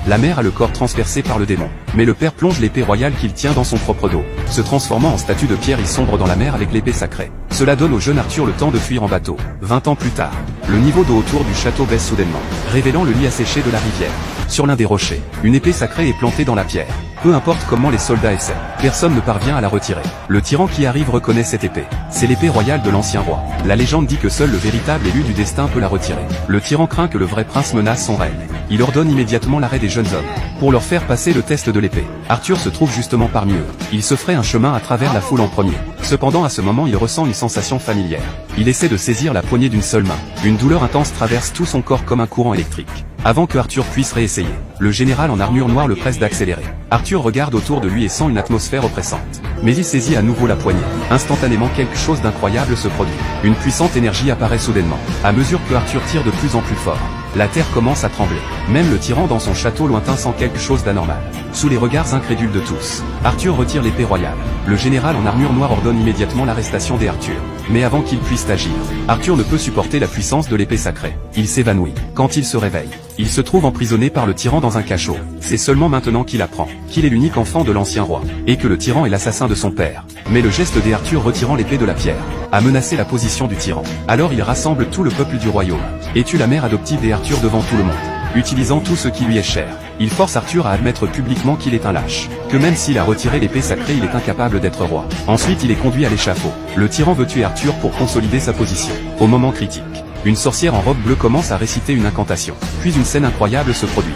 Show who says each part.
Speaker 1: La mère a le corps transpercé par le démon, mais le père plonge l'épée royale qu'il tient dans son propre dos. Se transformant en statue de pierre, il sombre dans la mer avec l'épée sacrée. Cela donne au jeune Arthur le temps de fuir en bateau. 20 ans plus tard, le niveau d'eau autour du château baisse soudainement, révélant le lit asséché de la rivière. Sur l'un des rochers, une épée sacrée est plantée dans la pierre. Peu importe comment les soldats essaient, personne ne parvient à la retirer. Le tyran qui arrive reconnaît cette épée. C'est l'épée royale de l'ancien roi. La légende dit que seul le véritable élu du destin peut la retirer. Le tyran craint que le vrai prince menace son règne. Il ordonne immédiatement l'arrêt des jeunes hommes, pour leur faire passer le test de l'épée. Arthur se trouve justement parmi eux. Il se ferait un chemin à travers la foule en premier. Cependant à ce moment il ressent une sensation familière. Il essaie de saisir la poignée d'une seule main. Une douleur intense traverse tout son corps comme un courant électrique. Avant que Arthur puisse réessayer, le général en armure noire le presse d'accélérer. Arthur regarde autour de lui et sent une atmosphère oppressante. Mais il saisit à nouveau la poignée. Instantanément quelque chose d'incroyable se produit. Une puissante énergie apparaît soudainement. À mesure que Arthur tire de plus en plus fort, la terre commence à trembler. Même le tyran dans son château lointain sent quelque chose d'anormal. Sous les regards incrédules de tous, Arthur retire l'épée royale. Le général en armure noire ordonne immédiatement l'arrestation d'Arthur. Mais avant qu'il puisse agir, Arthur ne peut supporter la puissance de l'épée sacrée. Il s'évanouit. Quand il se réveille, il se trouve emprisonné par le tyran dans un cachot. C'est seulement maintenant qu'il apprend qu'il est l'unique enfant de l'ancien roi, et que le tyran est l'assassin de son père. Mais le geste d'Arthur retirant l'épée de la pierre a menacé la position du tyran. Alors il rassemble tout le peuple du royaume, et tue la mère adoptive d'Arthur devant tout le monde. Utilisant tout ce qui lui est cher, il force Arthur à admettre publiquement qu'il est un lâche, que même s'il a retiré l'épée sacrée il est incapable d'être roi. Ensuite il est conduit à l'échafaud. Le tyran veut tuer Arthur pour consolider sa position. Au moment critique, une sorcière en robe bleue commence à réciter une incantation. Puis une scène incroyable se produit.